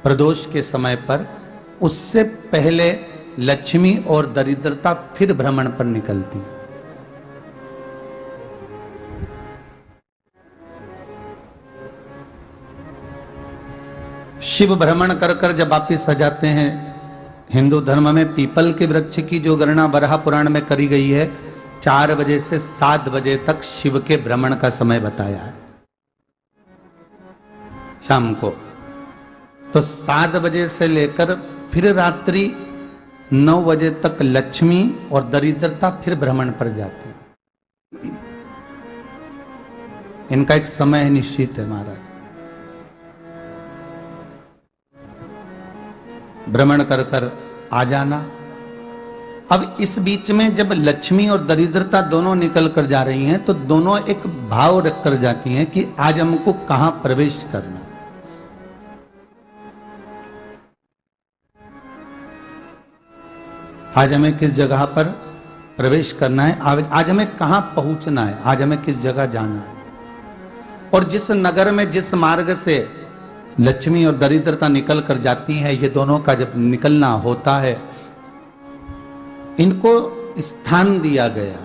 प्रदोष के समय पर, उससे पहले लक्ष्मी और दरिद्रता फिर भ्रमण पर निकलती है। शिव भ्रमण कर कर जब वापिस आ जाते हैं, हिंदू धर्म में पीपल के वृक्ष की जो गणना वराह पुराण में करी गई है, 4 बजे से 7 बजे तक शिव के भ्रमण का समय बताया है शाम को। तो 7 बजे से लेकर फिर रात्रि 9 बजे तक लक्ष्मी और दरिद्रता फिर भ्रमण पर जाती है। इनका एक समय निश्चित है महाराज। भ्रमण कर कर आ जाना। अब इस बीच में जब लक्ष्मी और दरिद्रता दोनों निकल कर जा रही हैं, तो दोनों एक भाव रख कर जाती हैं कि आज हमको कहां प्रवेश करना है। आज हमें किस जगह पर प्रवेश करना है, आज हमें कहां पहुंचना है, आज हमें किस जगह जाना है। और जिस नगर में जिस मार्ग से लक्ष्मी और दरिद्रता निकल कर जाती है, ये दोनों का जब निकलना होता है, इनको स्थान दिया गया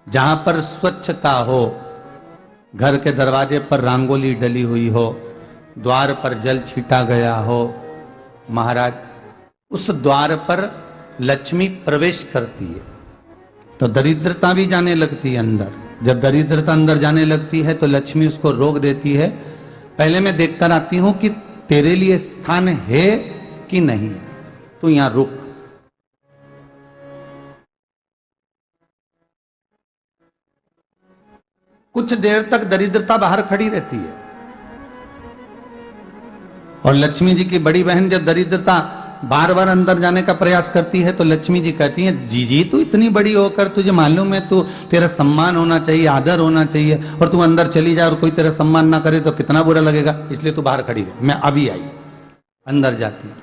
जहां पर स्वच्छता हो, घर के दरवाजे पर रंगोली डली हुई हो, द्वार पर जल छीटा गया हो। महाराज, उस द्वार पर लक्ष्मी प्रवेश करती है तो दरिद्रता भी जाने लगती है अंदर। जब दरिद्रता अंदर जाने लगती है तो लक्ष्मी उसको रोक देती है, पहले मैं देखकर आती हूं कि तेरे लिए स्थान है कि नहीं, तू यहां रुक। कुछ देर तक दरिद्रता बाहर खड़ी रहती है और लक्ष्मी जी की बड़ी बहन जब दरिद्रता बार बार अंदर जाने का प्रयास करती है तो लक्ष्मी जी कहती हैं, जीजी तू इतनी बड़ी होकर तुझे मालूम है, तू तेरा सम्मान होना चाहिए, आदर होना चाहिए, और तू अंदर चली जाए और कोई तेरा सम्मान ना करे तो कितना बुरा लगेगा, इसलिए तू बाहर खड़ी रहे, मैं अभी आई। अंदर जाती है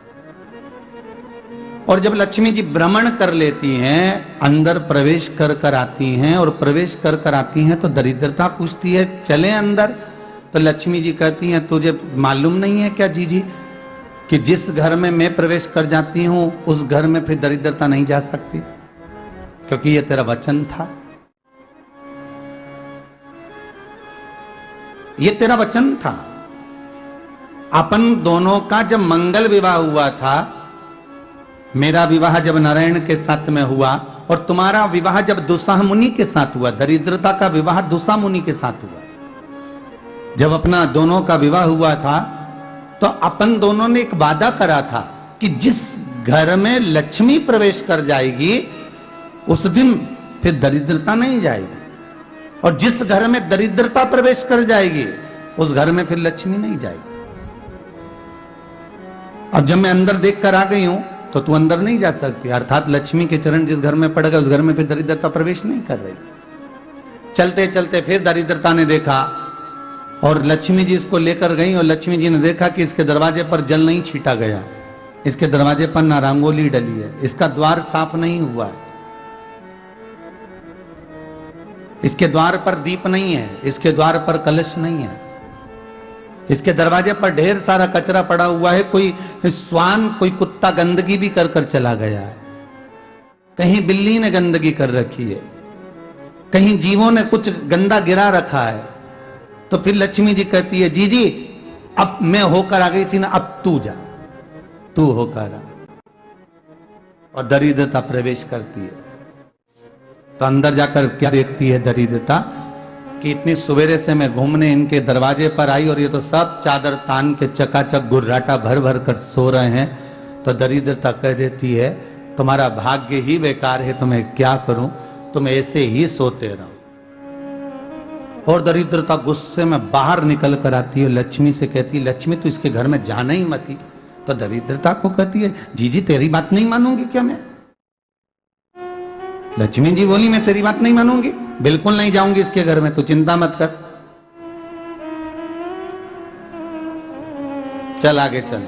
और जब लक्ष्मी जी भ्रमण कर लेती हैं, अंदर प्रवेश कर कर आती हैं, और प्रवेश कर कर आती हैं तो दरिद्रता पूछती है चले अंदर। तो लक्ष्मी जी कहती हैं, तुझे मालूम नहीं है क्या जीजी कि जिस घर में मैं प्रवेश कर जाती हूं उस घर में फिर दरिद्रता नहीं जा सकती, क्योंकि ये तेरा वचन था, ये तेरा वचन था। अपन दोनों का जब मंगल विवाह हुआ था, मेरा विवाह जब नारायण के साथ में हुआ और तुम्हारा विवाह जब दुस्साह मुनि के साथ हुआ, दरिद्रता का विवाह दुस्साह मुनि के साथ हुआ। जब अपना दोनों का विवाह हुआ था तो अपन दोनों ने एक वादा करा था कि जिस घर में लक्ष्मी प्रवेश कर जाएगी उस दिन फिर दरिद्रता नहीं जाएगी, और जिस घर में दरिद्रता प्रवेश कर जाएगी उस घर में फिर लक्ष्मी नहीं जाएगी। अब जब मैं अंदर देख कर आ गई हूं तो तू अंदर नहीं जा सकती, अर्थात लक्ष्मी के चरण जिस घर में पड़ गए उस घर में फिर दरिद्रता प्रवेश नहीं कर रही। चलते चलते फिर दरिद्रता ने देखा और लक्ष्मी जी इसको लेकर गई, और लक्ष्मी जी ने देखा कि इसके दरवाजे पर जल नहीं छीटा गया, इसके दरवाजे पर ना रंगोली डली है, इसका द्वार साफ नहीं हुआ है, इसके द्वार पर दीप नहीं है, इसके द्वार पर कलश नहीं है, इसके दरवाजे पर ढेर सारा कचरा पड़ा हुआ है, कोई श्वान कोई कुत्ता गंदगी भी कर कर चला गया है, कहीं बिल्ली ने गंदगी कर रखी है, कहीं जीवों ने कुछ गंदा गिरा रखा है। तो फिर लक्ष्मी जी कहती है, जी जी अब मैं होकर आ गई थी ना, अब तू जा, तू होकर आ। और दरिद्रता प्रवेश करती है तो अंदर जाकर क्या देखती है दरिद्रता कि इतनी सवेरे से मैं घूमने इनके दरवाजे पर आई और ये तो सब चादर तान के चकाचक गुर्राटा भर भर कर सो रहे हैं। तो दरिद्रता कह देती है, तुम्हारा भाग्य ही बेकार है, तुम्हें क्या करूं, तुम ऐसे ही सोते रहो। और दरिद्रता गुस्से में बाहर निकल कर आती है, लक्ष्मी से कहती है, लक्ष्मी तू इसके घर में जाना ही मत। तो दरिद्रता को कहती है, जीजी तेरी बात नहीं मानूंगी क्या मैं? लक्ष्मी जी बोली, मैं तेरी बात नहीं मानूंगी, बिल्कुल नहीं जाऊंगी इसके घर में, तू चिंता मत कर, चल आगे चले।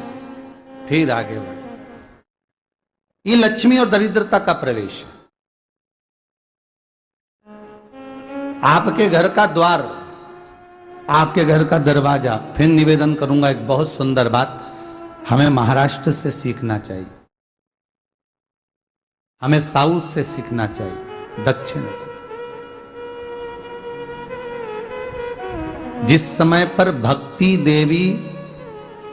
फिर आगे बढ़े। ये लक्ष्मी और दरिद्रता का प्रवेश। आपके घर का द्वार आपके घर का दरवाजा। फिर निवेदन करूंगा एक बहुत सुंदर बात, हमें महाराष्ट्र से सीखना चाहिए, हमें साउथ से सीखना चाहिए, दक्षिण से। जिस समय पर भक्ति देवी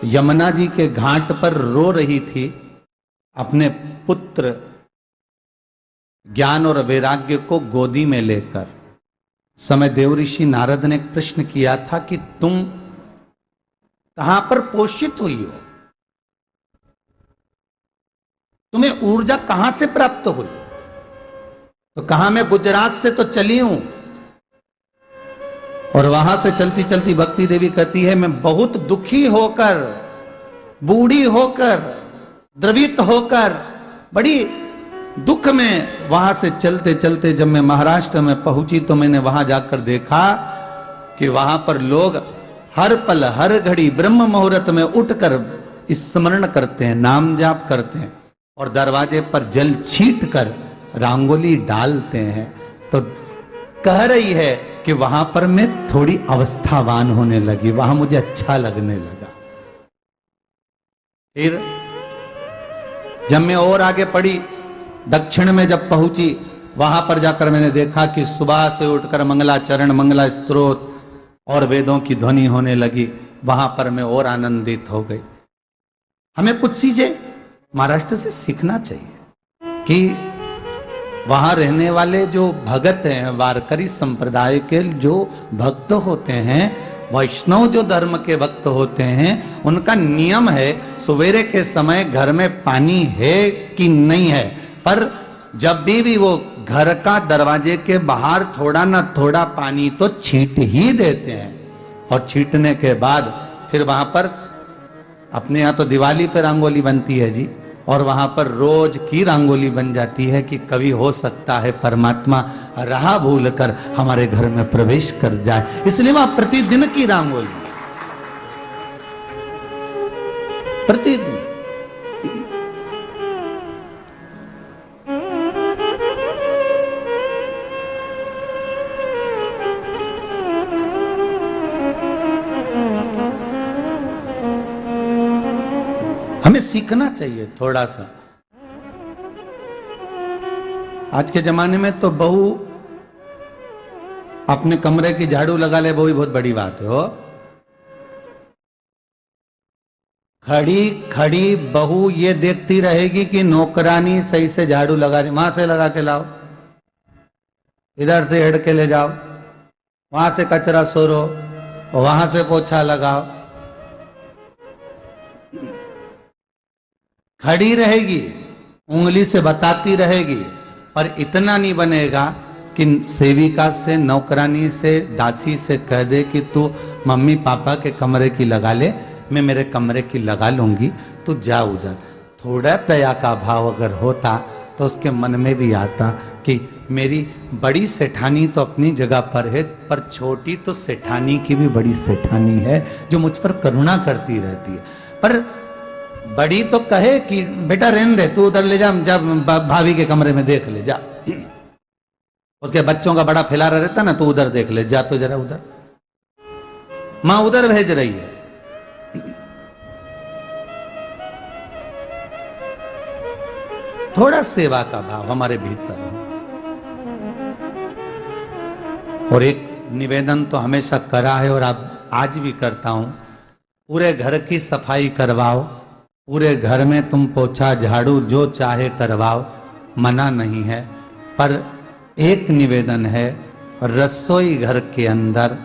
यमुना जी के घाट पर रो रही थी अपने पुत्र ज्ञान और वैराग्य को गोदी में लेकर, समय देवऋषि नारद ने एक प्रश्न किया था कि तुम कहां पर पोषित हुई हो, तुम्हें ऊर्जा कहां से प्राप्त हुई? तो कहा मैं गुजरात से तो चली हूं। और वहां से चलती चलती भक्ति देवी कहती है मैं बहुत दुखी होकर, बूढ़ी होकर, द्रवित होकर, बड़ी दुख में वहां से चलते चलते जब मैं महाराष्ट्र में पहुंची तो मैंने वहां जाकर देखा कि वहां पर लोग हर पल हर घड़ी ब्रह्म मुहूर्त में उठकर स्मरण करते हैं, नाम जाप करते हैं और दरवाजे पर जल छीट कर रंगोली डालते हैं। तो कह रही है कि वहां पर मैं थोड़ी अवस्थावान होने लगी, वहां मुझे अच्छा लगने लगा। फिर जब मैं और आगे पढ़ी, दक्षिण में जब पहुंची, वहां पर जाकर मैंने देखा कि सुबह से उठकर मंगलाचरण, मंगला स्तोत्र और वेदों की ध्वनि होने लगी। वहां पर मैं और आनंदित हो गई। हमें कुछ चीजें महाराष्ट्र से सीखना चाहिए कि वहां रहने वाले जो भगत हैं, वारकरी संप्रदाय के जो भक्त होते हैं, वैष्णव जो धर्म के भक्त होते हैं, उनका नियम है सवेरे के समय घर में पानी है कि नहीं है, पर जब भी वो घर का दरवाजे के बाहर थोड़ा ना थोड़ा पानी तो छींट ही देते हैं। और छींटने के बाद फिर वहां पर अपने यहाँ तो दिवाली पर रंगोली बनती है जी, और वहां पर रोज की रंगोली बन जाती है कि कभी हो सकता है परमात्मा राह भूल कर हमारे घर में प्रवेश कर जाए, इसलिए वहां प्रतिदिन की रंगोली, प्रतिदिन। हमें सीखना चाहिए थोड़ा सा। आज के जमाने में तो बहू अपने कमरे की झाड़ू लगा ले, वो ही बहुत बड़ी बात है। हो खड़ी खड़ी बहू ये देखती रहेगी कि नौकरानी सही से झाड़ू लगा रही, वहां से लगा के लाओ, इधर से हेड के ले जाओ, वहां से कचरा सोरो, वहां से पोछा लगाओ। खड़ी रहेगी, उंगली से बताती रहेगी, पर इतना नहीं बनेगा कि सेविका से, नौकरानी से, दासी से कह दे कि तू मम्मी पापा के कमरे की लगा ले, मैं मेरे कमरे की लगा लूंगी, तू जा उधर। थोड़ा दया का भाव अगर होता तो उसके मन में भी आता कि मेरी बड़ी सेठानी तो अपनी जगह पर है, पर छोटी तो सेठानी की भी बड़ी सेठानी है जो मुझ पर करुणा करती रहती है। पर बड़ी तो कहे कि बेटा रहने दे, तू उधर ले जा, जब भाभी के कमरे में देख ले जा। उसके बच्चों का बड़ा फैलारा रहता ना, तो उधर देख ले जा, तो जरा उधर, मां उधर भेज रही है। थोड़ा सेवा का भाव हमारे भीतर हो। और एक निवेदन तो हमेशा करा है और अब आज भी करता हूं, पूरे घर की सफाई करवाओ, पूरे घर में तुम पोछा झाड़ू जो चाहे करवाओ, मना नहीं है। पर एक निवेदन है, रसोई घर के अंदर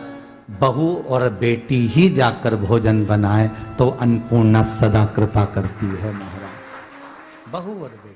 बहू और बेटी ही जाकर भोजन बनाए तो अन्नपूर्णा सदा कृपा करती है महाराज। बहू और बेटी।